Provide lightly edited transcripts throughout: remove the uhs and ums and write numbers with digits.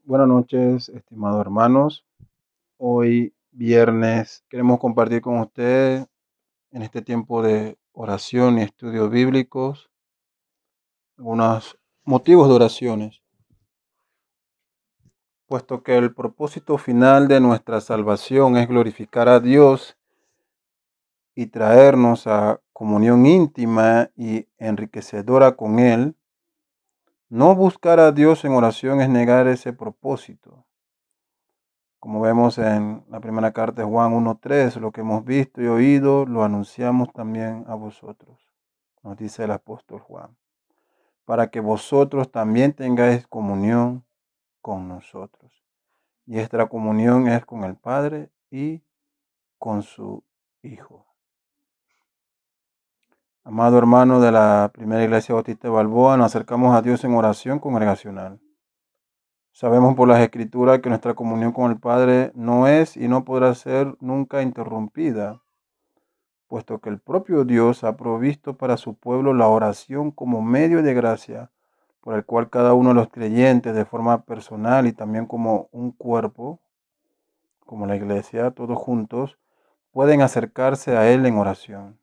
Buenas noches, estimados hermanos. Hoy viernes queremos compartir con ustedes en este tiempo de oración y estudios bíblicos algunos motivos de oraciones, puesto que el propósito final de nuestra salvación es glorificar a Dios y traernos a comunión íntima y enriquecedora con Él. No buscar a Dios en oración es negar ese propósito. Como vemos en la primera carta de Juan 1:3, lo que hemos visto y oído lo anunciamos también a vosotros, nos dice el apóstol Juan, para que vosotros también tengáis comunión con nosotros. Y esta comunión es con el Padre y con su Hijo. Amado hermano de la primera iglesia bautista de Balboa, nos acercamos a Dios en oración congregacional. Sabemos por las Escrituras que nuestra comunión con el Padre no es y no podrá ser nunca interrumpida, puesto que el propio Dios ha provisto para su pueblo la oración como medio de gracia, por el cual cada uno de los creyentes de forma personal y también como un cuerpo, como la iglesia, todos juntos, pueden acercarse a Él en oración.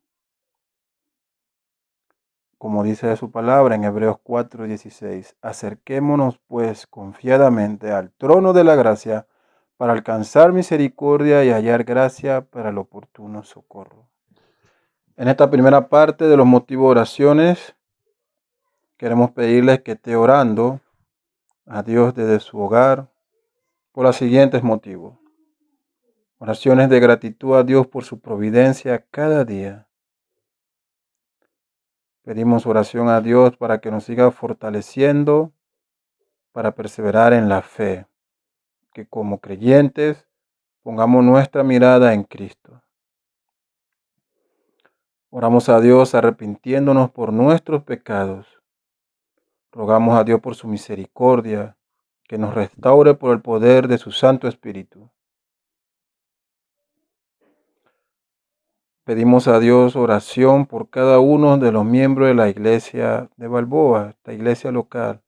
Como dice su palabra en Hebreos 4:16, acerquémonos pues confiadamente al trono de la gracia para alcanzar misericordia y hallar gracia para el oportuno socorro. En esta primera parte de los motivos de oraciones, queremos pedirles que esté orando a Dios desde su hogar por los siguientes motivos. Oraciones de gratitud a Dios por su providencia cada día. Pedimos oración a Dios para que nos siga fortaleciendo para perseverar en la fe, que como creyentes pongamos nuestra mirada en Cristo. Oramos a Dios arrepintiéndonos por nuestros pecados. Rogamos a Dios por su misericordia, que nos restaure por el poder de su Santo Espíritu. Pedimos a Dios oración por cada uno de los miembros de la iglesia de Balboa, esta iglesia local,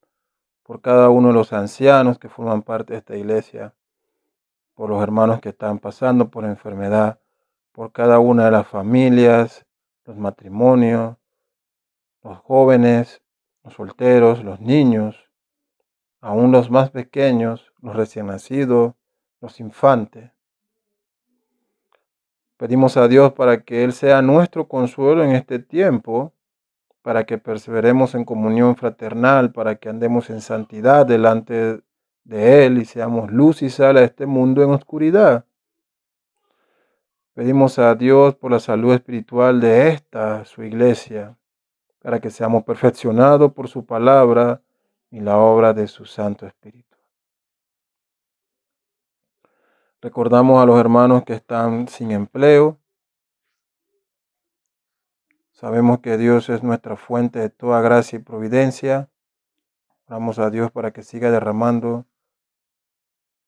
por cada uno de los ancianos que forman parte de esta iglesia, por los hermanos que están pasando por enfermedad, por cada una de las familias, los matrimonios, los jóvenes, los solteros, los niños, aún los más pequeños, los recién nacidos, los infantes. Pedimos a Dios para que Él sea nuestro consuelo en este tiempo, para que perseveremos en comunión fraternal, para que andemos en santidad delante de Él y seamos luz y sal a este mundo en oscuridad. Pedimos a Dios por la salud espiritual de esta, su iglesia, para que seamos perfeccionados por su palabra y la obra de su Santo Espíritu. Recordamos a los hermanos que están sin empleo. Sabemos que Dios es nuestra fuente de toda gracia y providencia. Oramos a Dios para que siga derramando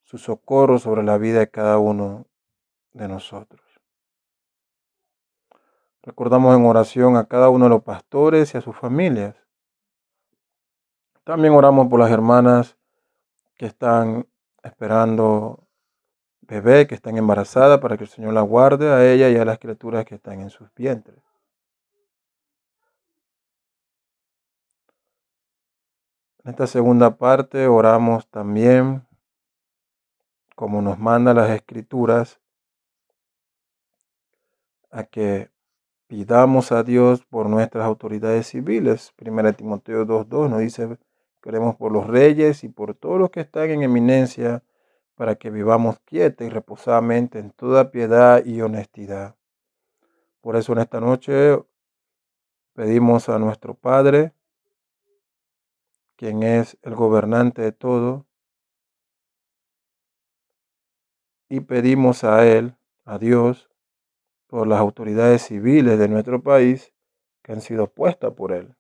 su socorro sobre la vida de cada uno de nosotros. Recordamos en oración a cada uno de los pastores y a sus familias. También oramos por las hermanas que están esperando bebé, que están embarazadas, para que el Señor la guarde a ella y a las criaturas que están en sus vientres. En esta segunda parte oramos también, como nos manda las Escrituras, a que pidamos a Dios por nuestras autoridades civiles. 1 Timoteo 2:2 nos dice que oremos por los reyes y por todos los que están en eminencia, para que vivamos quieta y reposadamente en toda piedad y honestidad. Por eso en esta noche pedimos a nuestro Padre, quien es el gobernante de todo, y pedimos a Él, a Dios, por las autoridades civiles de nuestro país que han sido puestas por Él,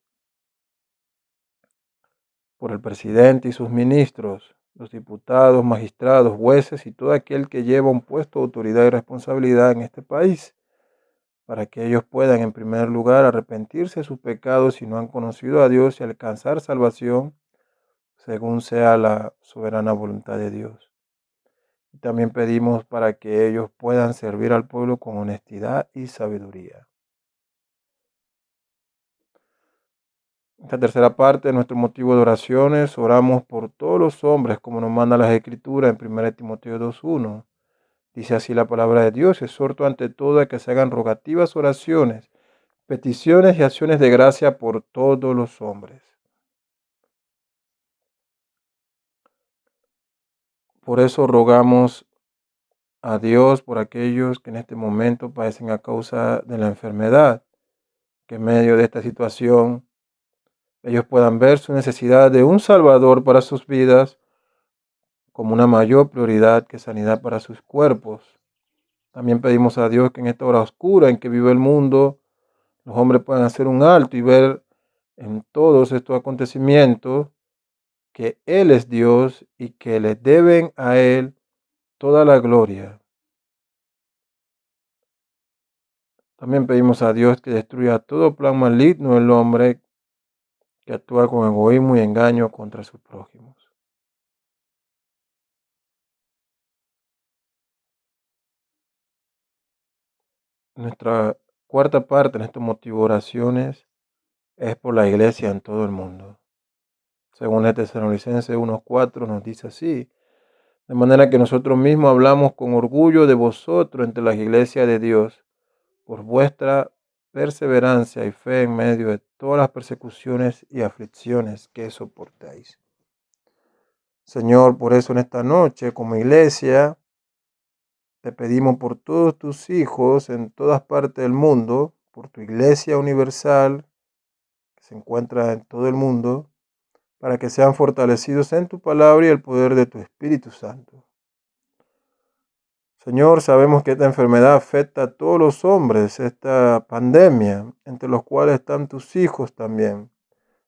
por el presidente y sus ministros, los diputados, magistrados, jueces y todo aquel que lleva un puesto de autoridad y responsabilidad en este país, para que ellos puedan en primer lugar arrepentirse de sus pecados si no han conocido a Dios y alcanzar salvación, según sea la soberana voluntad de Dios. Y también pedimos para que ellos puedan servir al pueblo con honestidad y sabiduría. Esta tercera parte de nuestro motivo de oraciones, oramos por todos los hombres, como nos manda las Escrituras en 1 Timoteo 2:1. Dice así la palabra de Dios: exhorto ante todo a que se hagan rogativas, oraciones, peticiones y acciones de gracia por todos los hombres. Por eso rogamos a Dios por aquellos que en este momento padecen a causa de la enfermedad, que en medio de esta situación ellos puedan ver su necesidad de un Salvador para sus vidas como una mayor prioridad que sanidad para sus cuerpos. También pedimos a Dios que en esta hora oscura en que vive el mundo, los hombres puedan hacer un alto y ver en todos estos acontecimientos que Él es Dios y que le deben a Él toda la gloria. También pedimos a Dios que destruya todo plan maligno del hombre que actúa con egoísmo y engaño contra sus prójimos. Nuestra cuarta parte en este motivo de oraciones es por la iglesia en todo el mundo. Según el Tesalonicenses 1:4 nos dice así: de manera que nosotros mismos hablamos con orgullo de vosotros entre las iglesias de Dios, por vuestra perseverancia y fe en medio de todas las persecuciones y aflicciones que soportáis. Señor, por eso en esta noche, como iglesia, te pedimos por todos tus hijos en todas partes del mundo, por tu iglesia universal que se encuentra en todo el mundo, para que sean fortalecidos en tu palabra y el poder de tu Espíritu Santo. Señor, sabemos que esta enfermedad afecta a todos los hombres, esta pandemia, entre los cuales están tus hijos también.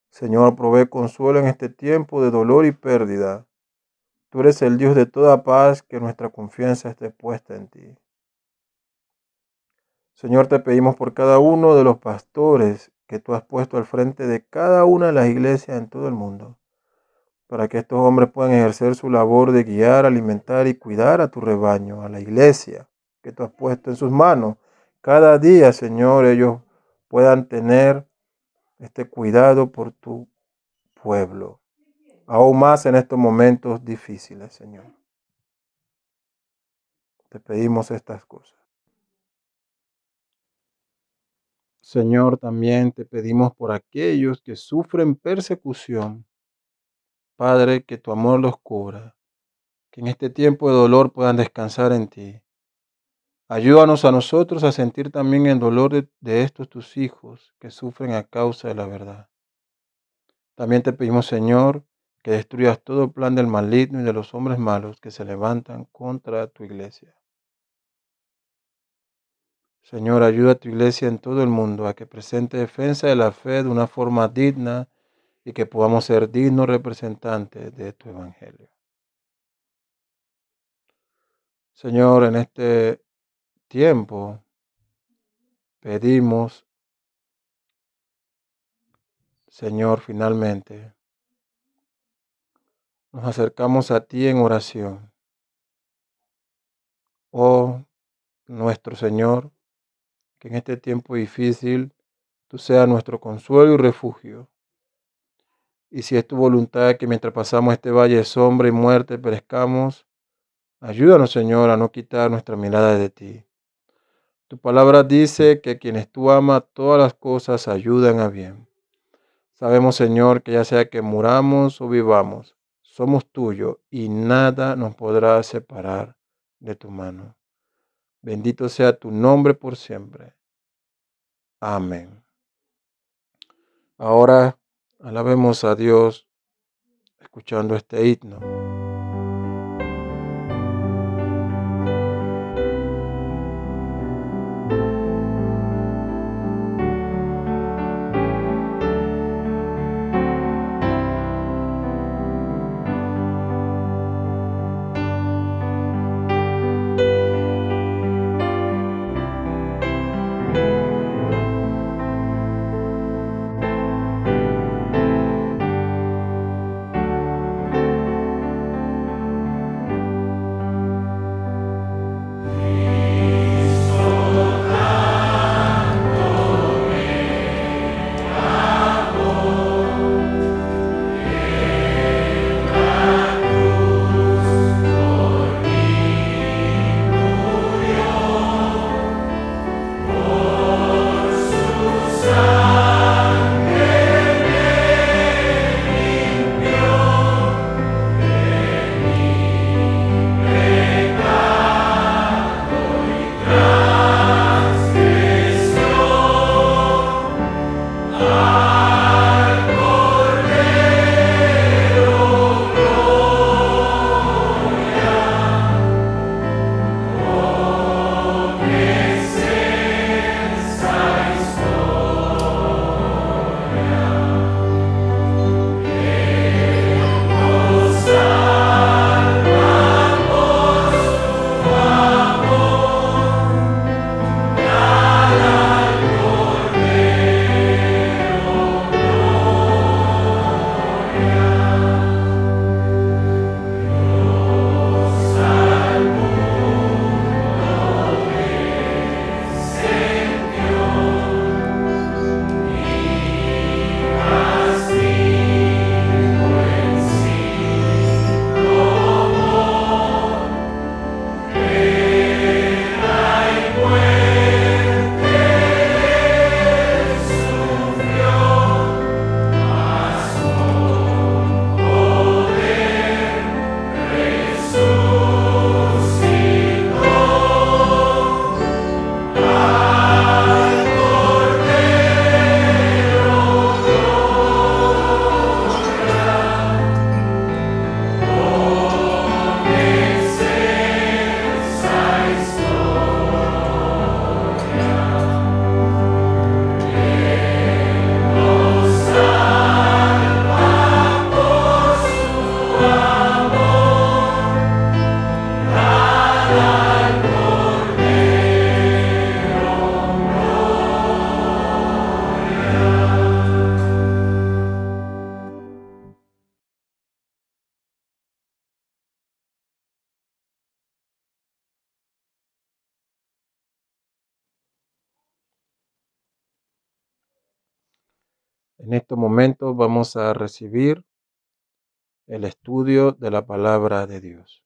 Señor, provee consuelo en este tiempo de dolor y pérdida. Tú eres el Dios de toda paz, que nuestra confianza esté puesta en ti. Señor, te pedimos por cada uno de los pastores que tú has puesto al frente de cada una de las iglesias en todo el mundo, para que estos hombres puedan ejercer su labor de guiar, alimentar y cuidar a tu rebaño, a la iglesia que tú has puesto en sus manos. Cada día, Señor, ellos puedan tener este cuidado por tu pueblo, aún más en estos momentos difíciles, Señor. Te pedimos estas cosas. Señor, también te pedimos por aquellos que sufren persecución. Padre, que tu amor los cubra, que en este tiempo de dolor puedan descansar en ti. Ayúdanos a nosotros a sentir también el dolor de estos tus hijos que sufren a causa de la verdad. También te pedimos, Señor, que destruyas todo plan del maligno y de los hombres malos que se levantan contra tu iglesia. Señor, ayuda a tu iglesia en todo el mundo a que presente defensa de la fe de una forma digna y que podamos ser dignos representantes de tu evangelio. Señor, en este tiempo pedimos, Señor, finalmente nos acercamos a ti en oración. Oh, nuestro Señor, que en este tiempo difícil tú seas nuestro consuelo y refugio. Y si es tu voluntad que mientras pasamos este valle de sombra y muerte perezcamos, ayúdanos, Señor, a no quitar nuestra mirada de ti. Tu palabra dice que quienes tú amas, todas las cosas ayudan a bien. Sabemos, Señor, que ya sea que muramos o vivamos, somos tuyos y nada nos podrá separar de tu mano. Bendito sea tu nombre por siempre. Amén. Ahora alabemos a Dios escuchando este himno. En estos momentos vamos a recibir el estudio de la palabra de Dios.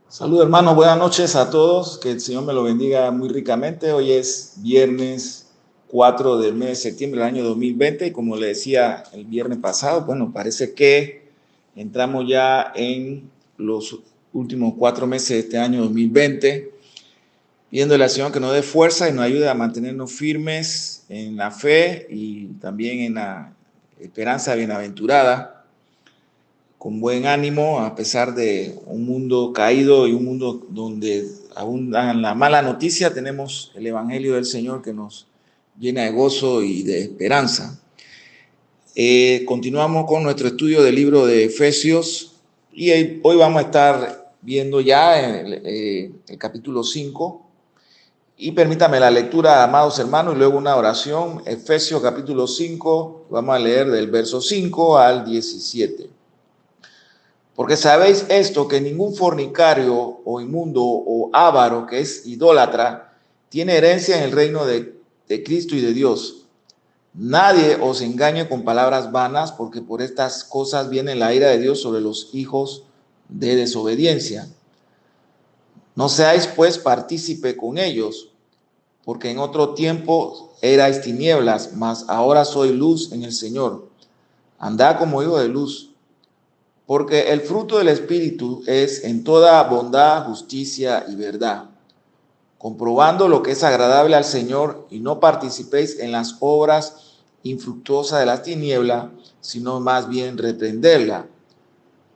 Saludos hermanos, buenas noches a todos, que el Señor me lo bendiga muy ricamente. Hoy es viernes 4 del mes de septiembre del año 2020 y como le decía el viernes pasado, bueno, parece que entramos ya en los últimos 4 meses de este año 2020, pidiéndole al Señor que nos dé fuerza y nos ayude a mantenernos firmes en la fe y también en la esperanza bienaventurada, con buen ánimo a pesar de un mundo caído y un mundo donde abundan la mala noticia. Tenemos el Evangelio del Señor que nos llena de gozo y de esperanza. Continuamos con nuestro estudio del libro de Efesios y hoy vamos a estar viendo ya el capítulo 5. Y permítame la lectura, amados hermanos, y luego una oración. Efesios capítulo 5, vamos a leer del verso 5 al 17. Porque sabéis esto, que ningún fornicario o inmundo o avaro que es idólatra tiene herencia en el reino de Cristo y de Dios. Nadie os engañe con palabras vanas, porque por estas cosas viene la ira de Dios sobre los hijos de desobediencia. No seáis pues partícipe con ellos, porque en otro tiempo erais tinieblas, mas ahora soy luz en el Señor. Andad como hijos de luz. Porque el fruto del Espíritu es en toda bondad, justicia y verdad, comprobando lo que es agradable al Señor, y no participéis en las obras infructuosas de las tinieblas, sino más bien reprenderla.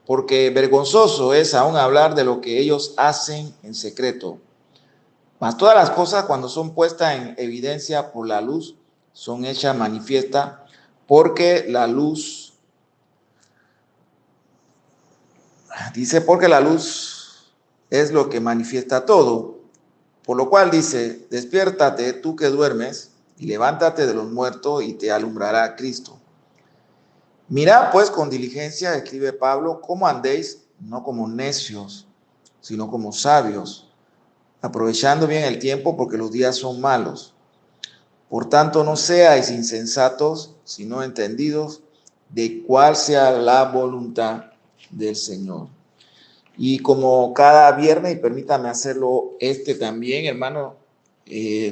Porque vergonzoso es aún hablar de lo que ellos hacen en secreto. Mas todas las cosas, cuando son puestas en evidencia por la luz, son hechas manifiestas, porque la luz dice, porque la luz es lo que manifiesta todo, por lo cual dice, despiértate tú que duermes, y levántate de los muertos, y te alumbrará Cristo. Mirad pues con diligencia, escribe Pablo, cómo andéis, no como necios, sino como sabios, aprovechando bien el tiempo, porque los días son malos. Por tanto, no seáis insensatos, sino entendidos de cuál sea la voluntad del Señor. Y como cada viernes, y permítame hacerlo también, hermano,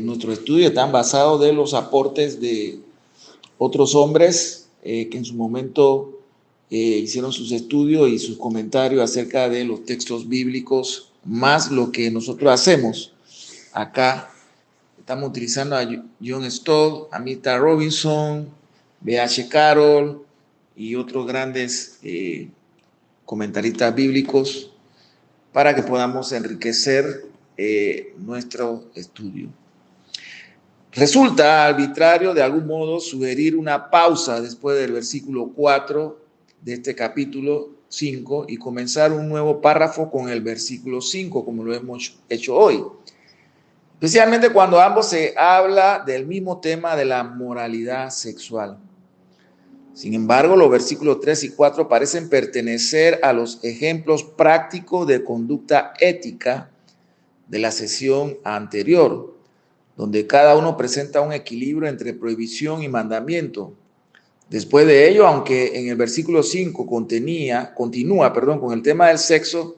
nuestro estudio está basado de los aportes de otros hombres que en su momento hicieron sus estudios y sus comentarios acerca de los textos bíblicos, más lo que nosotros hacemos acá. Estamos utilizando a John Stott, a Mita Robinson, B.H. Carroll y otros grandes comentaristas bíblicos para que podamos enriquecer nuestro estudio. Resulta arbitrario de algún modo sugerir una pausa después del versículo 4 de este capítulo 5 y comenzar un nuevo párrafo con el versículo 5, como lo hemos hecho hoy. Especialmente cuando ambos se habla del mismo tema de la moralidad sexual. Sin embargo, los versículos 3 y 4 parecen pertenecer a los ejemplos prácticos de conducta ética de la sesión anterior, donde cada uno presenta un equilibrio entre prohibición y mandamiento. Después de ello, aunque en el versículo 5 continúa con el tema del sexo,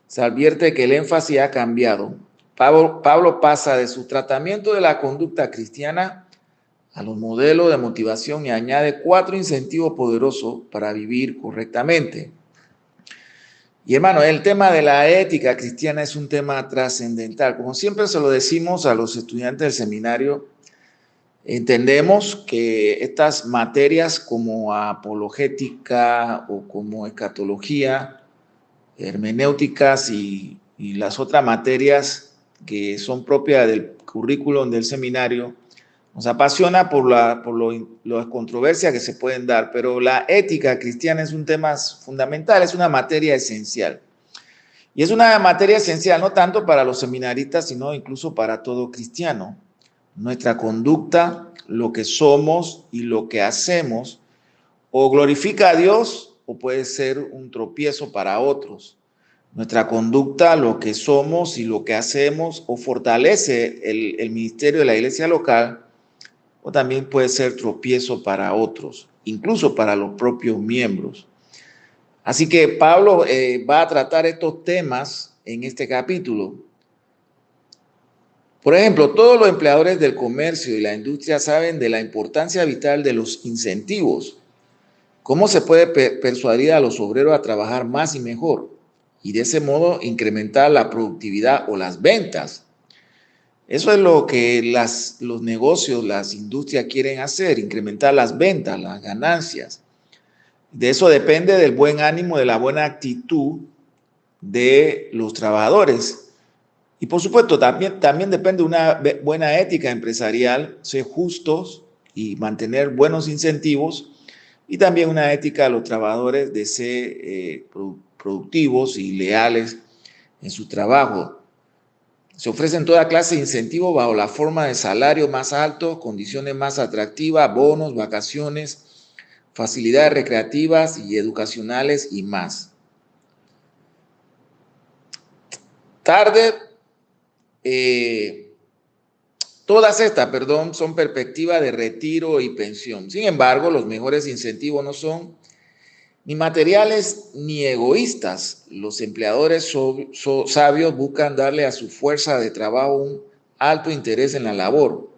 se advierte que el énfasis ha cambiado. Pablo pasa de su tratamiento de la conducta cristiana a los modelos de motivación y añade 4 incentivos poderosos para vivir correctamente. Y hermano, el tema de la ética cristiana es un tema trascendental. Como siempre se lo decimos a los estudiantes del seminario, entendemos que estas materias como apologética o como escatología, hermenéuticas y las otras materias que son propias del currículum del seminario, nos apasiona por las controversias que se pueden dar, pero la ética cristiana es un tema fundamental, es una materia esencial. Y es una materia esencial no tanto para los seminaristas, sino incluso para todo cristiano. Nuestra conducta, lo que somos y lo que hacemos, o glorifica a Dios o puede ser un tropiezo para otros. Nuestra conducta, lo que somos y lo que hacemos, o fortalece el ministerio de la iglesia local, o también puede ser tropiezo para otros, incluso para los propios miembros. Así que Pablo va a tratar estos temas en este capítulo. Por ejemplo, todos los empleadores del comercio y la industria saben de la importancia vital de los incentivos. ¿Cómo se puede persuadir a los obreros a trabajar más y mejor? Y de ese modo incrementar la productividad o las ventas. Eso es lo que los negocios, las industrias quieren hacer, incrementar las ventas, las ganancias. De eso depende del buen ánimo, de la buena actitud de los trabajadores. Y por supuesto, también depende de una buena ética empresarial, ser justos y mantener buenos incentivos, y también una ética de los trabajadores de ser productivos y leales en su trabajo. Se ofrecen toda clase de incentivos bajo la forma de salario más alto, condiciones más atractivas, bonos, vacaciones, facilidades recreativas y educacionales y más. Todas estas, son perspectivas de retiro y pensión. Sin embargo, los mejores incentivos no son ni materiales ni egoístas. Los empleadores sabios buscan darle a su fuerza de trabajo un alto interés en la labor,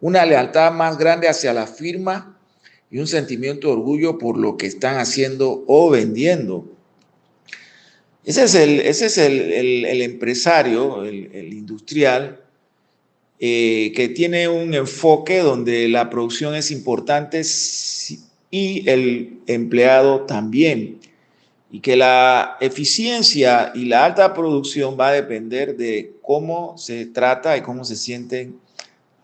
una lealtad más grande hacia la firma y un sentimiento de orgullo por lo que están haciendo o vendiendo. Ese es el empresario, el industrial, que tiene un enfoque donde la producción es importante y el empleado también, y que la eficiencia y la alta producción va a depender de cómo se trata y cómo se sienten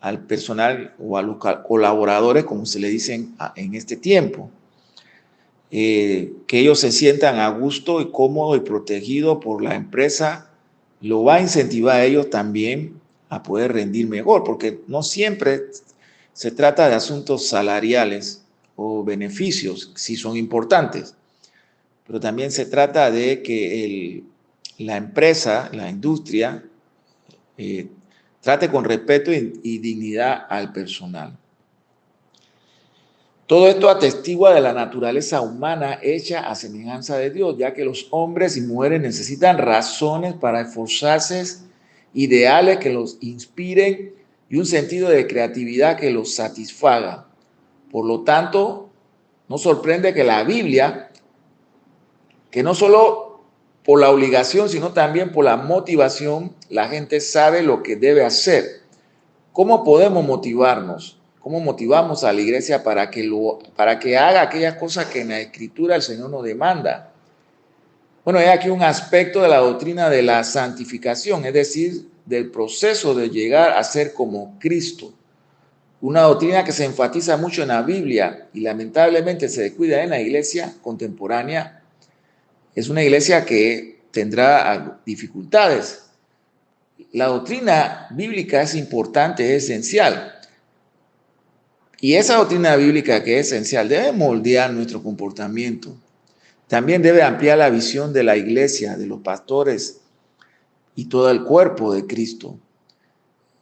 al personal o a los colaboradores, como se le dicen en este tiempo. Que ellos se sientan a gusto y cómodo y protegido por la empresa, lo va a incentivar a ellos también a poder rendir mejor, porque no siempre se trata de asuntos salariales o beneficios, sí son importantes, pero también se trata de que la empresa, la industria, trate con respeto y dignidad al personal. Todo esto atestigua de la naturaleza humana hecha a semejanza de Dios, ya que los hombres y mujeres necesitan razones para esforzarse, ideales que los inspiren y un sentido de creatividad que los satisfaga. Por lo tanto, no sorprende que la Biblia, que no solo por la obligación, sino también por la motivación, la gente sabe lo que debe hacer. ¿Cómo podemos motivarnos? ¿Cómo motivamos a la iglesia para que haga aquellas cosas que en la Escritura el Señor nos demanda? Bueno, hay aquí un aspecto de la doctrina de la santificación, es decir, del proceso de llegar a ser como Cristo. Una doctrina que se enfatiza mucho en la Biblia y lamentablemente se descuida en la iglesia contemporánea. Es una iglesia que tendrá dificultades. La doctrina bíblica es importante, es esencial. Y esa doctrina bíblica que es esencial debe moldear nuestro comportamiento. También debe ampliar la visión de la iglesia, de los pastores y todo el cuerpo de Cristo.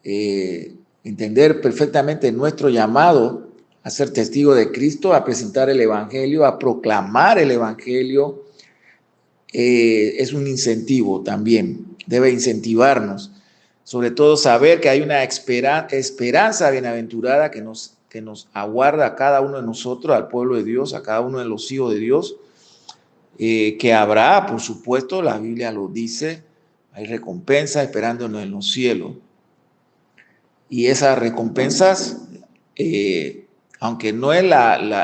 Entender perfectamente nuestro llamado a ser testigo de Cristo, a presentar el evangelio, a proclamar el evangelio, es un incentivo también. Debe incentivarnos. Sobre todo saber que hay una esperanza bienaventurada que nos aguarda a cada uno de nosotros, al pueblo de Dios, a cada uno de los hijos de Dios, que habrá, por supuesto, la Biblia lo dice, hay recompensas esperándonos en los cielos. Y esas recompensas, aunque no es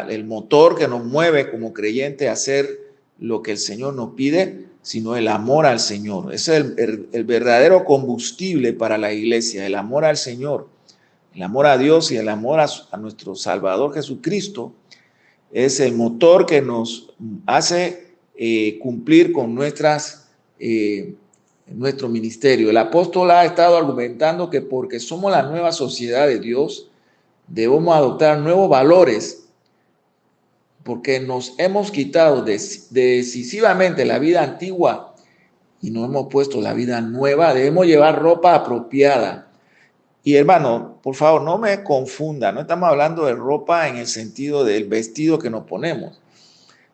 el motor que nos mueve como creyentes a hacer lo que el Señor nos pide, sino el amor al Señor. Ese es el verdadero combustible para la iglesia, el amor al Señor, el amor a Dios y el amor a nuestro Salvador Jesucristo. Es el motor que nos hace cumplir con nuestro ministerio. El apóstol ha estado argumentando que porque somos la nueva sociedad de Dios, debemos adoptar nuevos valores, porque nos hemos quitado decisivamente la vida antigua y nos hemos puesto la vida nueva. Debemos llevar ropa apropiada Y hermano, por favor, no me confunda, no estamos hablando de ropa en el sentido del vestido que nos ponemos.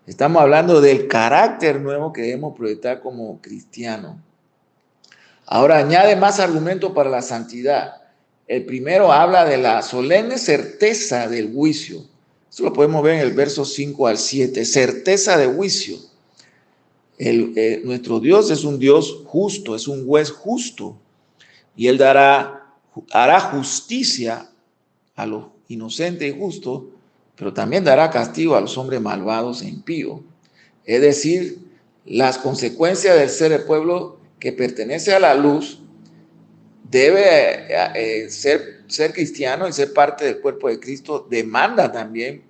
Estamos hablando del carácter nuevo que debemos proyectar como cristianos. Ahora añade más argumentos para la santidad. El primero habla de la solemne certeza del juicio. Eso lo podemos ver en el verso 5 al 7. Certeza de juicio. Nuestro Dios es un Dios justo, es un juez justo. Y Él hará justicia a los inocentes y justos, pero también dará castigo a los hombres malvados e impíos. Es decir, las consecuencias del ser el pueblo que pertenece a la luz debe ser cristiano y ser parte del cuerpo de Cristo demanda también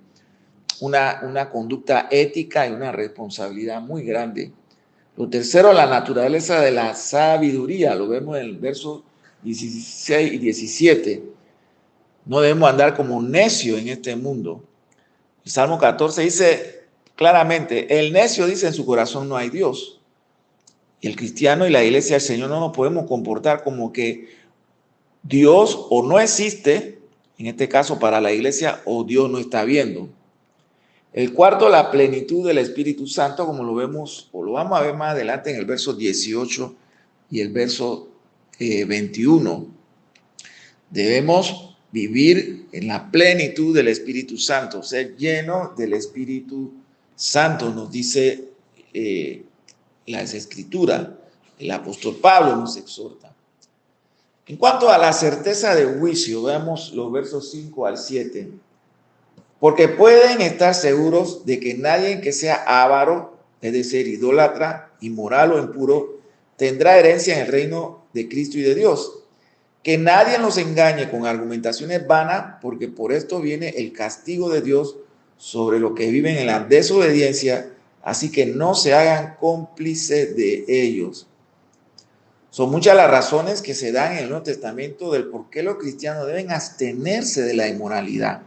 una conducta ética y una responsabilidad muy grande. Lo tercero, la naturaleza de la sabiduría, lo vemos en el verso 16 y 17. No debemos andar como necios en este mundo. El Salmo 14 dice claramente, el necio dice en su corazón no hay Dios. Y el cristiano y la iglesia del Señor no nos podemos comportar como que Dios o no existe, en este caso para la iglesia, o Dios no está viendo. El cuarto, la plenitud del Espíritu Santo, como lo vemos o lo vamos a ver más adelante en el verso 18 y el verso 21. Debemos vivir en la plenitud del Espíritu Santo, ser lleno del Espíritu Santo, nos dice las Escrituras. El apóstol Pablo nos exhorta. En cuanto a la certeza de juicio, veamos los versos 5 al 7. Porque pueden estar seguros de que nadie que sea avaro, es decir, idólatra, inmoral o impuro, tendrá herencia en el reino de Cristo y de Dios. Que nadie nos engañe con argumentaciones vanas, porque por esto viene el castigo de Dios sobre los que viven en la desobediencia, así que no se hagan cómplices de ellos. Son muchas las razones que se dan en el Nuevo Testamento del por qué los cristianos deben abstenerse de la inmoralidad.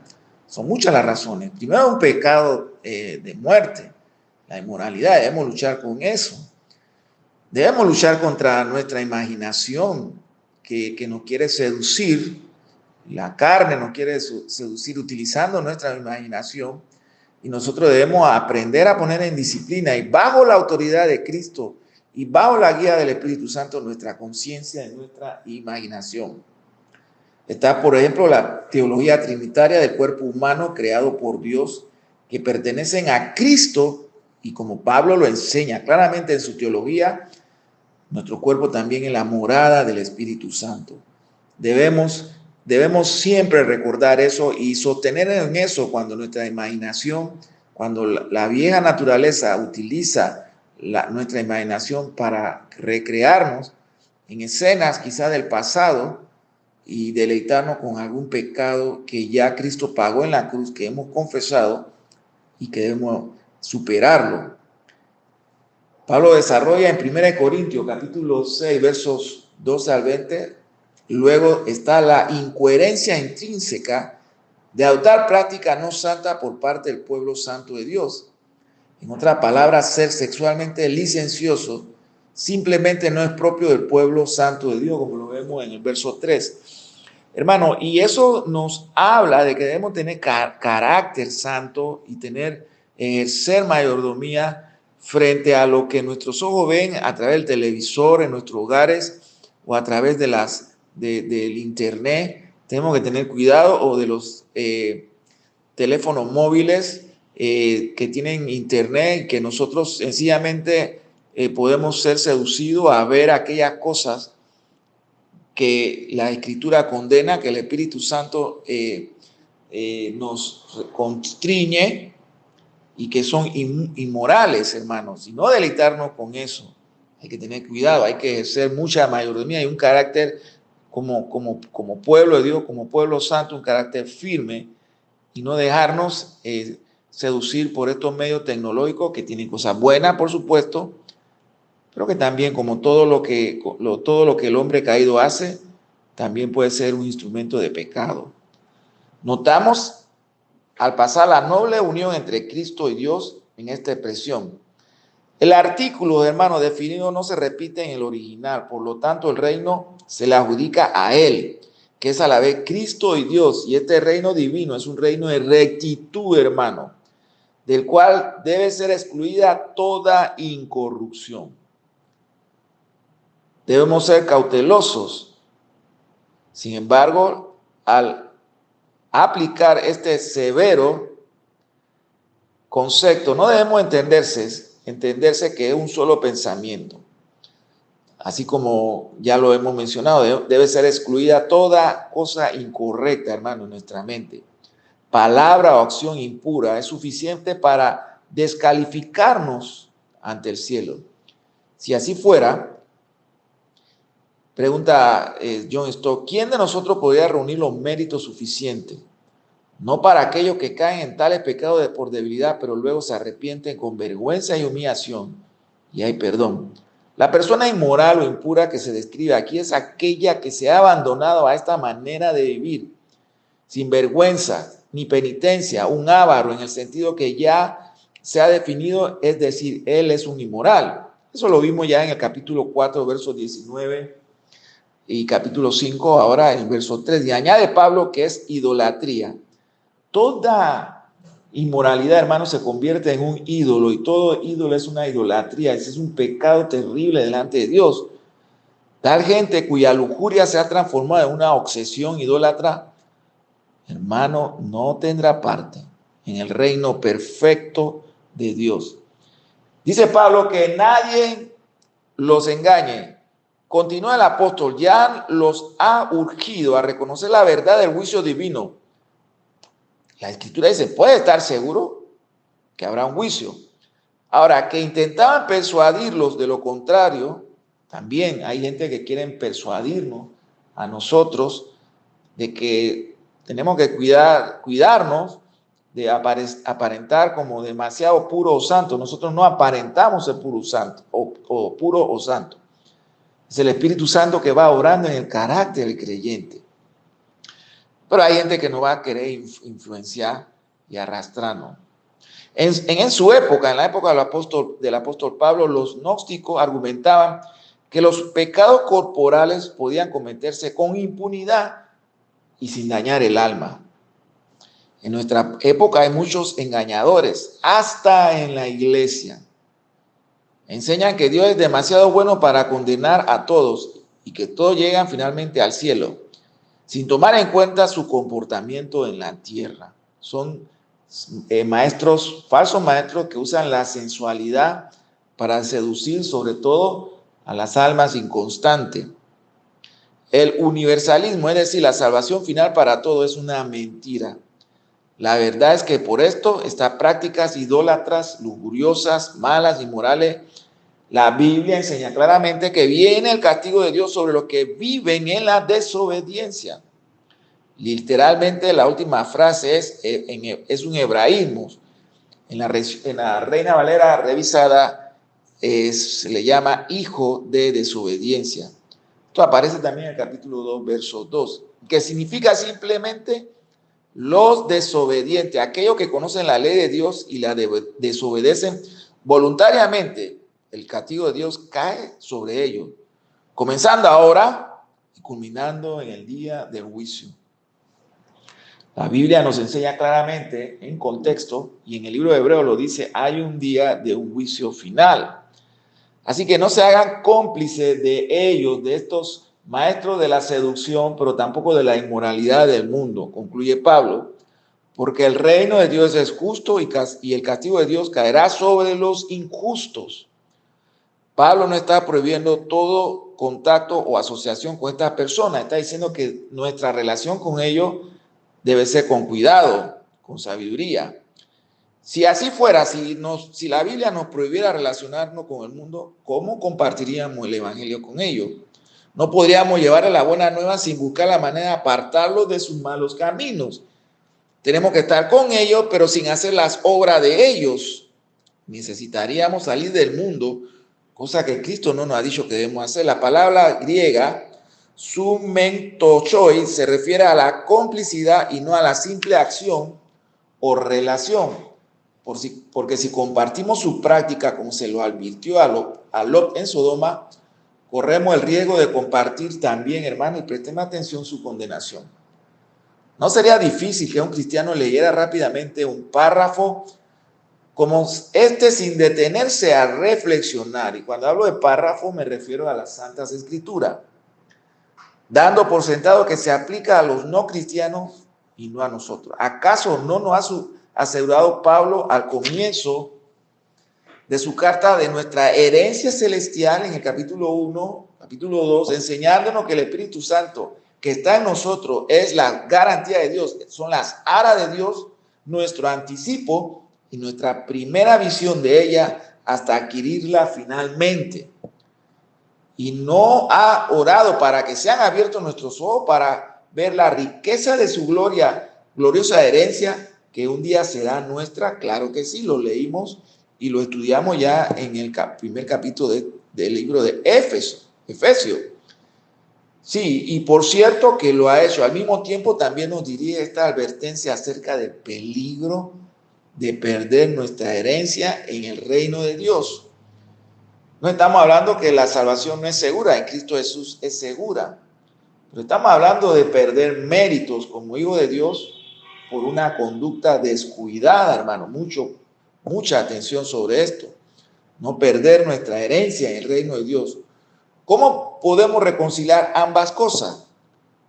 Son muchas las razones. Primero, un pecado de muerte, la inmoralidad, debemos luchar con eso. Debemos luchar contra nuestra imaginación que nos quiere seducir, la carne nos quiere seducir utilizando nuestra imaginación, y nosotros debemos aprender a poner en disciplina y bajo la autoridad de Cristo y bajo la guía del Espíritu Santo nuestra conciencia y nuestra imaginación. Está, por ejemplo, la teología trinitaria del cuerpo humano creado por Dios, que pertenecen a Cristo, y como Pablo lo enseña claramente en su teología, nuestro cuerpo también es la morada del Espíritu Santo. Debemos siempre recordar eso y sostener en eso cuando nuestra imaginación, cuando la vieja naturaleza utiliza nuestra imaginación para recrearnos en escenas quizás del pasado y deleitarnos con algún pecado que ya Cristo pagó en la cruz, que hemos confesado y que debemos superarlo. Pablo desarrolla en 1 Corintios capítulo 6 versos 12 al 20. Luego está la incoherencia intrínseca de adoptar práctica no santa por parte del pueblo santo de Dios. En otras palabras, ser sexualmente licencioso simplemente no es propio del pueblo santo de Dios, como lo vemos en el verso 3. Hermano, y eso nos habla de que debemos tener carácter santo y ejercer mayordomía frente a lo que nuestros ojos ven a través del televisor, en nuestros hogares o a través del internet. Tenemos que tener cuidado, o de los teléfonos móviles que tienen internet, que nosotros sencillamente podemos ser seducidos a ver aquellas cosas que la Escritura condena, que el Espíritu Santo nos constriñe y que son inmorales, hermanos, y no deleitarnos con eso. Hay que tener cuidado, hay que ejercer mucha mayordomía y un carácter como pueblo de Dios, como pueblo santo, un carácter firme, y no dejarnos seducir por estos medios tecnológicos que tienen cosas buenas, por supuesto, pero que también, como todo lo que el hombre caído hace, también puede ser un instrumento de pecado. Notamos al pasar la noble unión entre Cristo y Dios en esta expresión. El artículo, hermano, definido no se repite en el original, por lo tanto el reino se le adjudica a él, que es a la vez Cristo y Dios. Y este reino divino es un reino de rectitud, hermano, del cual debe ser excluida toda incorrupción. Debemos ser cautelosos. Sin embargo, al aplicar este severo concepto, no debemos entenderse que es un solo pensamiento. Así como ya lo hemos mencionado, debe ser excluida toda cosa incorrecta, hermano, en nuestra mente. Palabra o acción impura es suficiente para descalificarnos ante el cielo. Si así fuera, pregunta John Stott, ¿quién de nosotros podría reunir los méritos suficientes? No para aquellos que caen en tales pecados por debilidad, pero luego se arrepienten con vergüenza y humillación y hay perdón. La persona inmoral o impura que se describe aquí es aquella que se ha abandonado a esta manera de vivir, sin vergüenza ni penitencia, un avaro en el sentido que ya se ha definido, es decir, él es un inmoral. Eso lo vimos ya en el capítulo 4, verso 19 y capítulo 5, ahora el verso 3. Y añade Pablo que es idolatría. Toda inmoralidad, hermano, se convierte en un ídolo y todo ídolo es una idolatría. Ese es un pecado terrible delante de Dios. Tal gente cuya lujuria se ha transformado en una obsesión idólatra, hermano, no tendrá parte en el reino perfecto de Dios. Dice Pablo que nadie los engañe. Continúa el apóstol, ya los ha urgido a reconocer la verdad del juicio divino. La Escritura dice, puede estar seguro que habrá un juicio. Ahora, que intentaban persuadirlos de lo contrario, también hay gente que quiere persuadirnos a nosotros de que tenemos que cuidarnos de aparentar como demasiado puro o santo. Nosotros no aparentamos ser puro santo o puro o santo. Es el Espíritu Santo que va obrando en el carácter del creyente. Pero hay gente que nos va a querer influenciar y arrastrarnos. En su época, en la época del apóstol Pablo, los gnósticos argumentaban que los pecados corporales podían cometerse con impunidad y sin dañar el alma. En nuestra época hay muchos engañadores, hasta en la iglesia. Enseñan que Dios es demasiado bueno para condenar a todos y que todos llegan finalmente al cielo, sin tomar en cuenta su comportamiento en la tierra. Son falsos maestros que usan la sensualidad para seducir sobre todo a las almas inconstantes. El universalismo, es decir, la salvación final para todos, es una mentira. La verdad es que por esto, estas prácticas idólatras, lujuriosas, malas, inmorales, la Biblia enseña claramente que viene el castigo de Dios sobre los que viven en la desobediencia. Literalmente la última frase es un hebraísmo. En la Reina Valera revisada se le llama hijo de desobediencia. Esto aparece también en el capítulo 2, verso 2, que significa simplemente los desobedientes, aquellos que conocen la ley de Dios y la desobedecen voluntariamente. El castigo de Dios cae sobre ellos, comenzando ahora y culminando en el día del juicio. La Biblia nos enseña claramente en contexto, y en el libro de Hebreos lo dice, hay un día de un juicio final. Así que no se hagan cómplices de ellos, de estos maestros de la seducción, pero tampoco de la inmoralidad del mundo, concluye Pablo, porque el reino de Dios es justo y el castigo de Dios caerá sobre los injustos. Pablo no está prohibiendo todo contacto o asociación con estas personas, está diciendo que nuestra relación con ellos debe ser con cuidado, con sabiduría. Si así fuera, si la Biblia nos prohibiera relacionarnos con el mundo, ¿cómo compartiríamos el evangelio con ellos? No podríamos llevarle la buena nueva sin buscar la manera de apartarlos de sus malos caminos. Tenemos que estar con ellos, pero sin hacer las obras de ellos. Necesitaríamos salir del mundo, cosa que Cristo no nos ha dicho que debemos hacer. La palabra griega sumentochoi se refiere a la complicidad y no a la simple acción o relación. Porque si compartimos su práctica como se lo advirtió a Lot en Sodoma, corremos el riesgo de compartir también, hermano, y presten atención, su condenación. No sería difícil que un cristiano leyera rápidamente un párrafo como este sin detenerse a reflexionar. Y cuando hablo de párrafo me refiero a las Santas Escrituras, dando por sentado que se aplica a los no cristianos y no a nosotros. ¿Acaso no nos ha asegurado Pablo al comienzo de su carta de nuestra herencia celestial en el capítulo 1, capítulo 2, enseñándonos que el Espíritu Santo que está en nosotros es la garantía de Dios, son las aras de Dios, nuestro anticipo y nuestra primera visión de ella hasta adquirirla finalmente? Y no ha orado para que sean abiertos nuestros ojos para ver la riqueza de su gloriosa herencia que un día será nuestra. Claro que sí, lo leímos y lo estudiamos ya en el primer capítulo del libro de Efesios. Sí, y por cierto que lo ha hecho. Al mismo tiempo también nos dirige esta advertencia acerca del peligro de perder nuestra herencia en el reino de Dios. No estamos hablando que la salvación no es segura, en Cristo Jesús es segura, pero estamos hablando de perder méritos como hijo de Dios por una conducta descuidada, hermano. Mucha atención sobre esto. No perder nuestra herencia en el reino de Dios. ¿Cómo podemos reconciliar ambas cosas?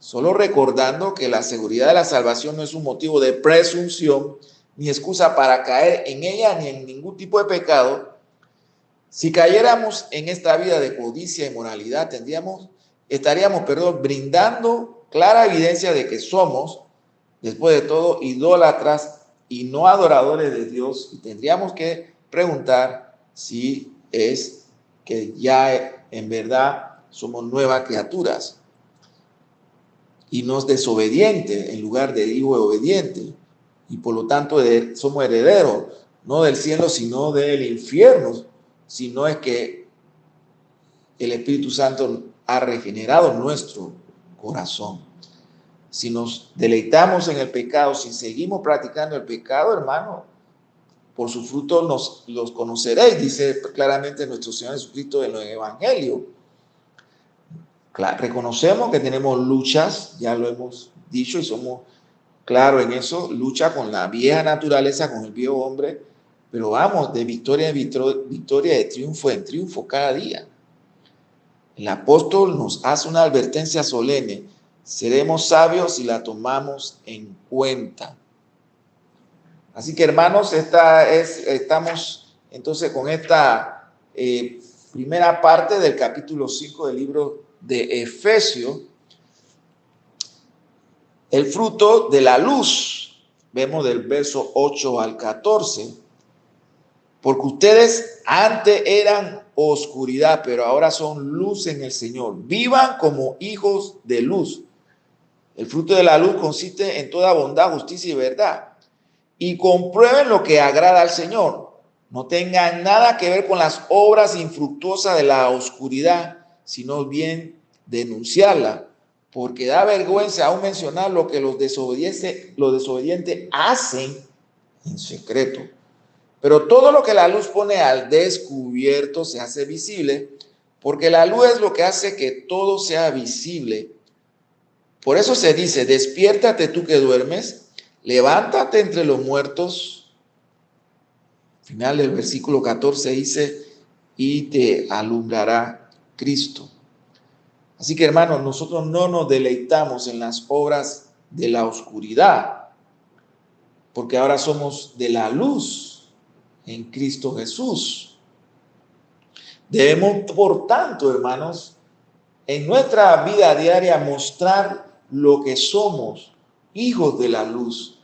Solo recordando que la seguridad de la salvación no es un motivo de presunción ni excusa para caer en ella ni en ningún tipo de pecado. Si cayéramos en esta vida de codicia y moralidad, estaríamos brindando clara evidencia de que somos, después de todo, idólatras y no adoradores de Dios, y tendríamos que preguntar si es que ya en verdad somos nuevas criaturas y nos desobedientes en lugar de hijo obediente, y por lo tanto somos herederos no del cielo sino del infierno, si no es que el Espíritu Santo ha regenerado nuestro corazón. Si nos deleitamos en el pecado, si seguimos practicando el pecado, hermano, por su fruto los conoceréis, dice claramente nuestro Señor Jesucristo en los evangelios. Claro, reconocemos que tenemos luchas, ya lo hemos dicho y somos claros en eso, lucha con la vieja naturaleza, con el viejo hombre, pero vamos de victoria en victoria, de triunfo en triunfo cada día. El apóstol nos hace una advertencia solemne: seremos sabios si la tomamos en cuenta. Así que, hermanos, estamos entonces con esta primera parte del capítulo 5 del libro de Efesios. El fruto de la luz, vemos del verso 8 al 14, porque ustedes antes eran oscuridad, pero ahora son luz en el Señor. Vivan como hijos de luz. El fruto de la luz consiste en toda bondad, justicia y verdad. Y comprueben lo que agrada al Señor. No tengan nada que ver con las obras infructuosas de la oscuridad, sino bien denunciarla, porque da vergüenza aún mencionar lo que los desobedientes hacen en secreto. Pero todo lo que la luz pone al descubierto se hace visible, porque la luz es lo que hace que todo sea visible. Por eso se dice: despiértate tú que duermes, levántate entre los muertos. Final del versículo 14 dice: y te alumbrará Cristo. Así que, hermanos, nosotros no nos deleitamos en las obras de la oscuridad, porque ahora somos de la luz en Cristo Jesús. Debemos, por tanto, hermanos, en nuestra vida diaria mostrar lo que somos, hijos de la luz.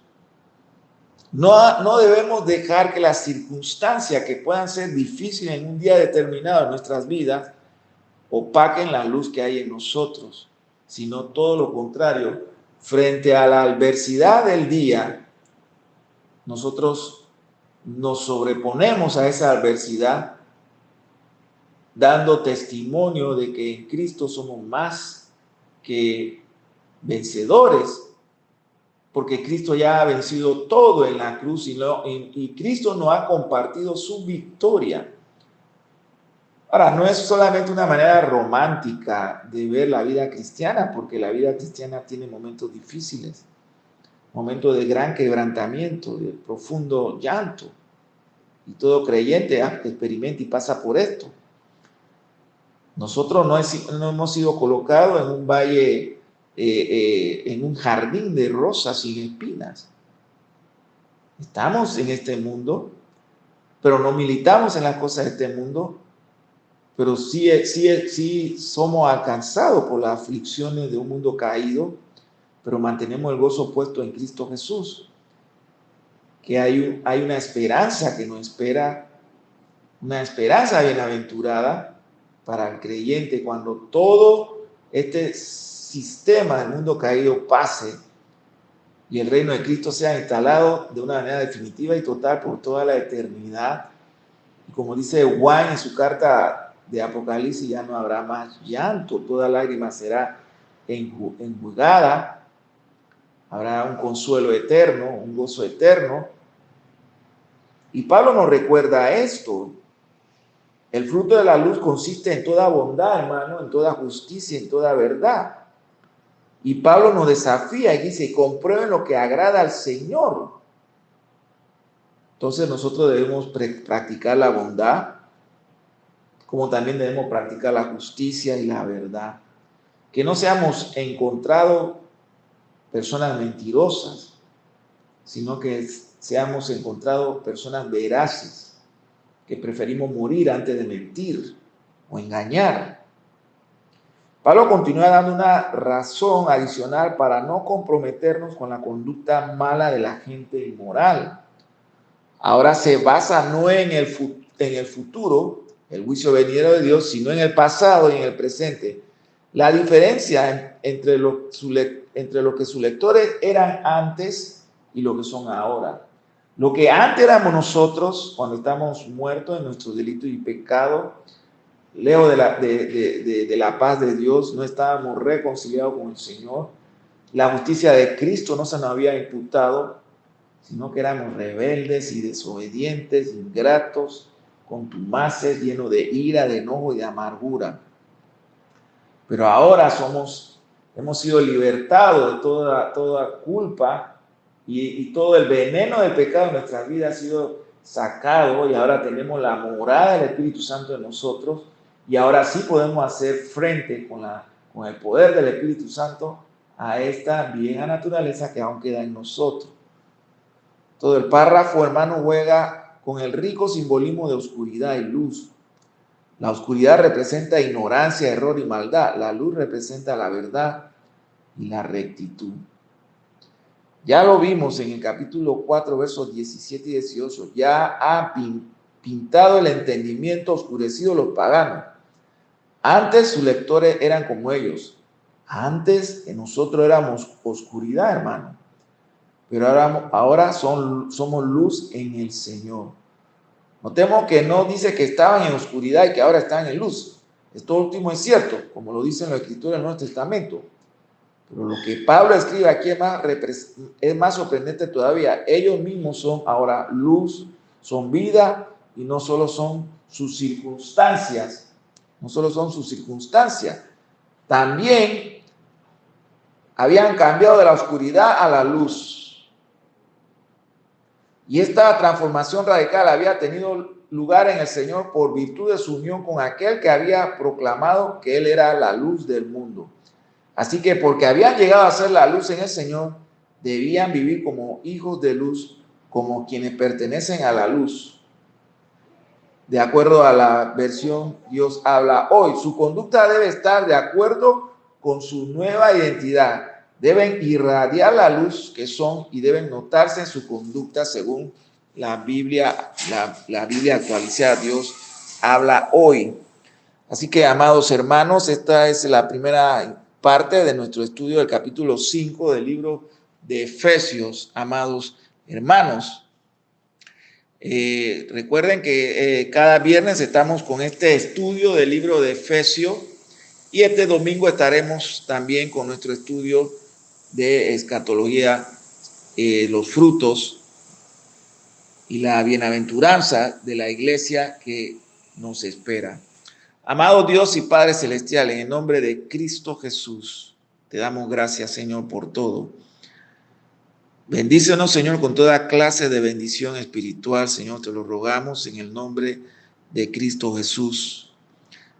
No debemos dejar que las circunstancias que puedan ser difíciles en un día determinado en nuestras vidas opaquen la luz que hay en nosotros, sino todo lo contrario. Frente a la adversidad del día, nosotros nos sobreponemos a esa adversidad, dando testimonio de que en Cristo somos más que vencedores, porque Cristo ya ha vencido todo en la cruz y Cristo nos ha compartido su victoria. Ahora, no es solamente una manera romántica de ver la vida cristiana, porque la vida cristiana tiene momentos difíciles, momentos de gran quebrantamiento, de profundo llanto. Y todo creyente experimenta y pasa por esto. Nosotros no hemos sido colocados en un valle, en un jardín de rosas sin espinas. Estamos en este mundo, pero no militamos en las cosas de este mundo, pero sí somos alcanzados por las aflicciones de un mundo caído, pero mantenemos el gozo puesto en Cristo Jesús, que hay una esperanza que nos espera, una esperanza bienaventurada para el creyente cuando todo este sistema del mundo caído pase y el reino de Cristo sea instalado de una manera definitiva y total por toda la eternidad. Y como dice Juan en su carta de Apocalipsis, ya no habrá más llanto, toda lágrima será enjugada, habrá un consuelo eterno, un gozo eterno. Y Pablo nos recuerda esto. El fruto de la luz consiste en toda bondad, hermano, en toda justicia, en toda verdad. Y Pablo nos desafía y dice, comprueben lo que agrada al Señor. Entonces nosotros debemos practicar la bondad, como también debemos practicar la justicia y la verdad. Que no seamos encontrados personas mentirosas, sino que seamos encontrados personas veraces, que preferimos morir antes de mentir o engañar. Pablo continúa dando una razón adicional para no comprometernos con la conducta mala de la gente inmoral. Ahora se basa no en el futuro, el juicio venidero de Dios, sino en el pasado y en el presente. La diferencia entre lo que sus lectores eran antes y lo que son ahora. Lo que antes éramos nosotros, cuando estamos muertos en nuestros delitos y pecados, lejos de la paz de Dios, no estábamos reconciliados con el Señor. La justicia de Cristo no se nos había imputado, sino que éramos rebeldes y desobedientes, ingratos, contumaces, llenos de ira, de enojo y de amargura. Pero ahora hemos sido libertados de toda culpa y todo el veneno del pecado en nuestras vidas ha sido sacado y ahora tenemos la morada del Espíritu Santo en nosotros y ahora sí podemos hacer frente con el poder del Espíritu Santo a esta vieja naturaleza que aún queda en nosotros. Todo el párrafo, hermano, juega con el rico simbolismo de oscuridad y luz. La oscuridad representa ignorancia, error y maldad. La luz representa la verdad y la rectitud. Ya lo vimos en el capítulo 4, versos 17 y 18. Ya ha pintado el entendimiento oscurecido los paganos. Antes sus lectores eran como ellos. Antes nosotros éramos oscuridad, hermano. Pero ahora somos luz en el Señor. Notemos que no dice que estaban en oscuridad y que ahora están en luz. Esto último es cierto, como lo dicen las Escrituras del Nuevo Testamento. Pero lo que Pablo escribe aquí es más sorprendente todavía. Ellos mismos son ahora luz, son vida y no solo son sus circunstancias. No solo son sus circunstancias. También habían cambiado de la oscuridad a la luz. Y esta transformación radical había tenido lugar en el Señor por virtud de su unión con aquel que había proclamado que Él era la luz del mundo. Así que porque habían llegado a ser la luz en el Señor, debían vivir como hijos de luz, como quienes pertenecen a la luz. De acuerdo a la versión Dios habla hoy, su conducta debe estar de acuerdo con su nueva identidad. Deben irradiar la luz que son y deben notarse en su conducta según la Biblia actualizada. Dios habla hoy. Así que, amados hermanos, esta es la primera parte de nuestro estudio del capítulo 5 del libro de Efesios, amados hermanos. Recuerden que cada viernes estamos con este estudio del libro de Efesios y este domingo estaremos también con nuestro estudio de escatología, los frutos y la bienaventuranza de la iglesia que nos espera. Amado Dios y Padre Celestial, en el nombre de Cristo Jesús, te damos gracias, Señor, por todo. Bendícenos, Señor, con toda clase de bendición espiritual, Señor, te lo rogamos en el nombre de Cristo Jesús.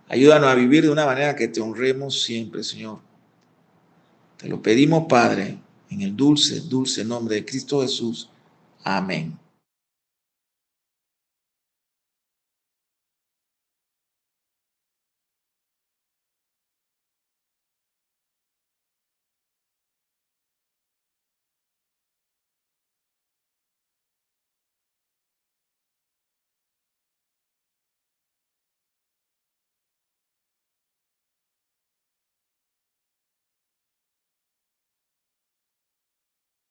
Ayúdanos a vivir de una manera que te honremos siempre, Señor. Te lo pedimos, Padre, en el dulce, dulce nombre de Cristo Jesús. Amén.